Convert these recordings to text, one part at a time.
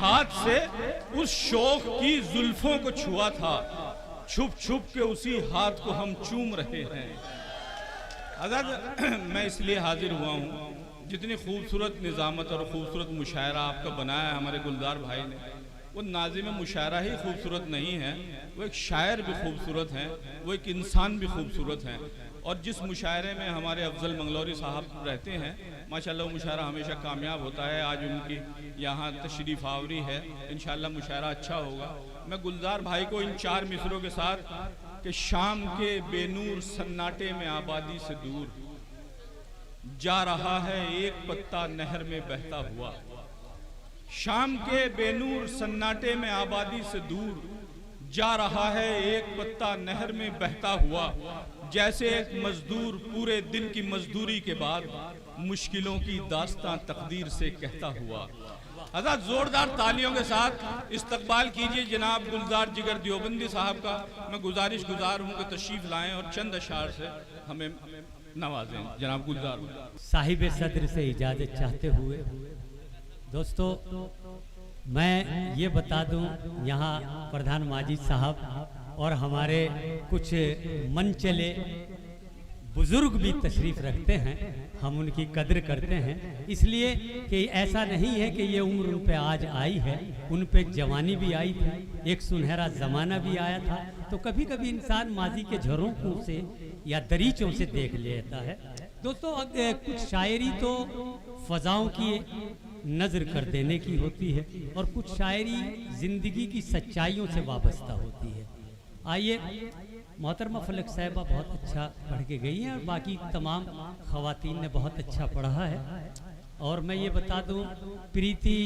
हाथ से उस शौक की जुल्फों को छुआ था, छुप छुप के उसी हाथ को हम चूम रहे हैं। हज़रत मैं इसलिए हाजिर हुआ हूँ, जितनी खूबसूरत निज़ामत और ख़ूबसूरत मुशायरा आपका बनाया है हमारे गुलजार भाई ने, वो नाज़िम मुशायरा ही खूबसूरत नहीं है, वो एक शायर भी खूबसूरत हैं, वो एक इंसान भी खूबसूरत हैं। और जिस मुशायरे में हमारे अफजल मंगलौरी साहब रहते हैं, माशाल्लाह मुशायरा हमेशा कामयाब होता है। आज उनकी यहाँ तशरीफ़ आवरी है, इंशाअल्लाह मुशायरा अच्छा होगा। मैं गुलजार भाई को इन 4 मिसरों के साथ कि शाम के बेनूर सन्नाटे में आबादी से दूर जा रहा है एक पत्ता नहर में बहता हुआ। शाम के बेनूर सन्नाटे में आबादी से दूर जा रहा है एक पत्ता नहर में बहता हुआ। जैसे एक मजदूर पूरे दिन की मजदूरी के बाद मुश्किलों की दास्तां तकदीर से कहता हुआ। हज़रत जोरदार तालियों के साथ इस्तकबाल कीजिए जनाब गुलजार जिगर देवबंदी साहब का। मैं गुजार हूँ कि तशरीफ लाएं और चंद अशार से हमें नवाजें। जनाब गुलजार साहिब सदर से इजाज़त चाहते हुए दोस्तों, मैं ये बता दूं, यहाँ प्रधान माजिद साहब और हमारे कुछ मनचले बुजुर्ग भी तशरीफ़ रखते हैं, हम उनकी कद्र करते हैं। इसलिए कि ऐसा नहीं है कि ये उम्र उन पे आज आई है, उन पे जवानी भी आई थी, एक सुनहरा ज़माना भी आया था। तो कभी कभी इंसान माजी के झरोखों से या दरीचों से देख लेता है। दोस्तों कुछ शायरी तो फ़ज़ाओं की नज़र कर देने की होती है और कुछ शायरी ज़िंदगी की सच्चाइयों से वाबस्ता होती है। आइए, मोहतरमा फलक साहिबा बहुत अच्छा पढ़ के गई हैं और बाकी तमाम ख़वातीन ने बहुत अच्छा पढ़ा है। और मैं ये बता दूं प्रीति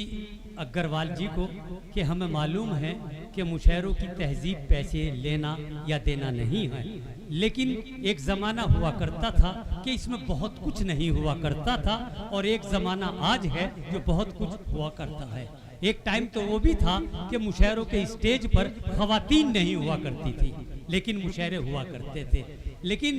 अग्रवाल जी को कि हमें मालूम है कि मुशायरों की तहजीब पैसे लेना या देना नहीं है, लेकिन एक ज़माना हुआ करता था कि इसमें बहुत कुछ नहीं हुआ करता था और एक ज़माना आज है जो बहुत कुछ हुआ करता है। एक टाइम तो वो भी था कि मुशायरों के स्टेज पर ख़वातीन नहीं हुआ करती थी, लेकिन मुशायरे हुआ करते थे। लेकिन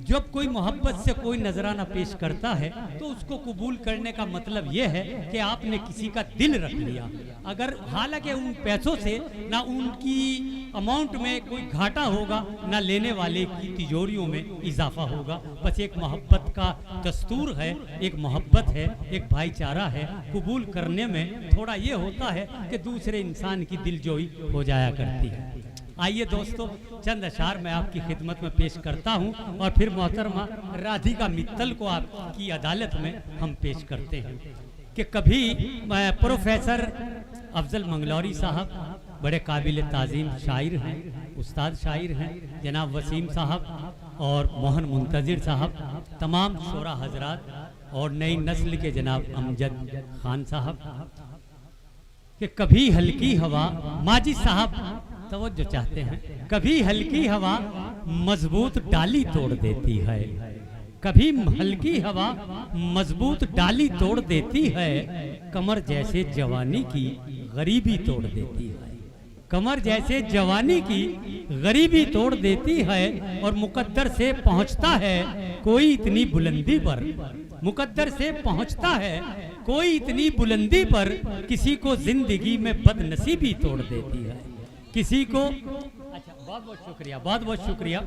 जब कोई मोहब्बत से कोई नजराना पेश करता है तो उसको कबूल करने का मतलब यह है कि आपने किसी का दिल रख लिया। अगर हालांकि उन पैसों से ना उनकी अमाउंट में कोई घाटा होगा, ना लेने वाले की तिजोरियों में इजाफा होगा। बस एक मोहब्बत का दस्तूर है, एक मोहब्बत है, एक भाईचारा है। कबूल करने में थोड़ा ये होता है कि दूसरे इंसान की दिलजोई हो जाया करती है। आइए दोस्तों, चंद अशार मैं आपकी खिदमत में पेश करता हूं और फिर मोहतरमा राधिका मित्तल को आपकी अदालत में हम पेश करते हैं कि कभी प्रोफेसर अफजल मंगलौरी साहब बड़े काबिल ताज़ीम शायर हैं, उस्ताद शायर हैं, जनाब वसीम साहब और मोहन मुंतज़िर साहब, तमाम शोरा हजरात और नई नस्ल के जनाब अमजद खान साहब कि कभी हल्की हवा, माजिद साहब तवज्जो चाहते हैं, कभी हल्की हवा मजबूत डाली तोड़ देती है, कभी हल्की हवा मजबूत डाली तोड़ देती है, कमर जैसे जवानी की गरीबी तोड़ देती है, कमर जैसे जवानी की गरीबी तोड़ देती है। और मुकद्दर से पहुंचता है कोई इतनी बुलंदी पर, मुकद्दर से पहुंचता है कोई इतनी बुलंदी पर, किसी को जिंदगी में बदनसीबी तोड़ देती है, किसी को बहुत बहुत शुक्रिया, बहुत बहुत शुक्रिया,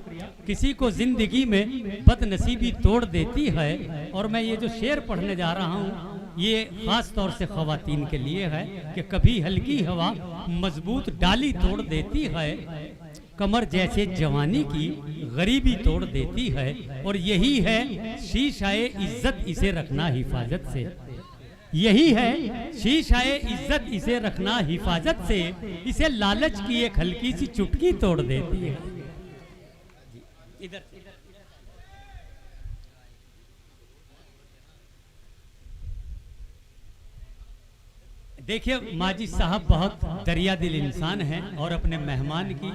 किसी को जिंदगी में बदनसीबी तोड़ देती है। और मैं ये जो शेर पढ़ने जा रहा हूँ ये खास तौर से ख़वातीन के लिए है कि कभी हल्की हवा मजबूत डाली तोड़ देती है, कमर जैसे जवानी की गरीबी तोड़ देती है। और यही है शीशाए इज्जत, इसे रखना हिफाजत से, यही है शीशाए इज्जत, इसे रखना हिफाजत से, इसे लालच की एक हल्की सी चुटकी तोड़ देती है। इधर देखिए, माजिद साहब बहुत दरिया दिल इंसान हैं और अपने मेहमान की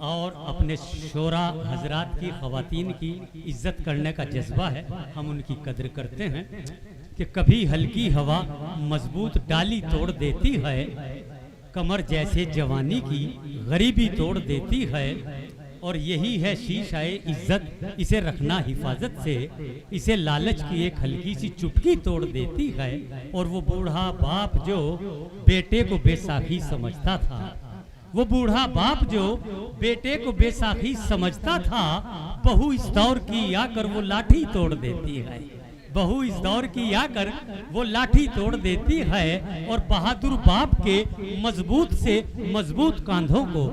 और अपने शोरा हजरात की, ख़वातीन की इज्जत करने का जज्बा है, हम उनकी कद्र करते हैं कि कभी हल्की हवा मजबूत डाली तोड़ देती है, कमर जैसे जवानी की गरीबी तोड़ देती है। और यही है शीशाए इज्जत, इसे रखना हिफाजत से, इसे लालच की एक हल्की सी चुटकी तोड़ देती है। और वो बूढ़ा बाप जो बेटे को बेसाखी समझता था, वो बूढ़ा बाप जो बेटे को बेसाखी समझता था, बहू इस दौर की आकर वो लाठी तोड़ देती है। बहू इस दौर की आकर वो लाठी तोड़ देती है। और बहादुर बाप के मजबूत से मजबूत कांधों को,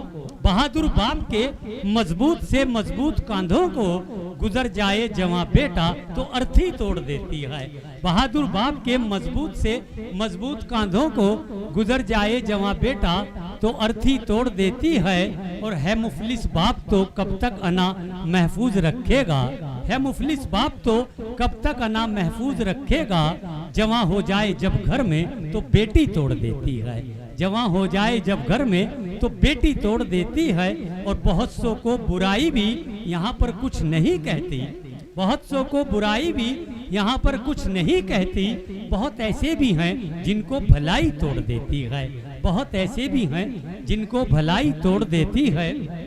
बहादुर बाप के मजबूत से मजबूत कांधों को गुजर जाए जवां बेटा तो अर्थी तोड़ देती है। बहादुर बाप के मजबूत से मजबूत कांधों को गुजर जाए जवां बेटा तो अर्थी तोड़ देती है। और है मुफलिस बाप तो कब तक अना महफूज रखेगा, है मुफलिस बाप तो कब तक अना महफूज रखेगा। जवां हो जाए जब घर में तो बेटी तोड़ देती है, जवां हो जाए जब घर में तो बेटी तोड़ देती है। और बहुत सौ को बुराई भी यहाँ पर कुछ नहीं कहती, बहुत सौ को बुराई भी यहाँ पर कुछ नहीं कहती। बहुत ऐसे भी हैं जिनको भलाई तोड़ देती है, बहुत ऐसे भी हैं जिनको भलाई तोड़ देती है।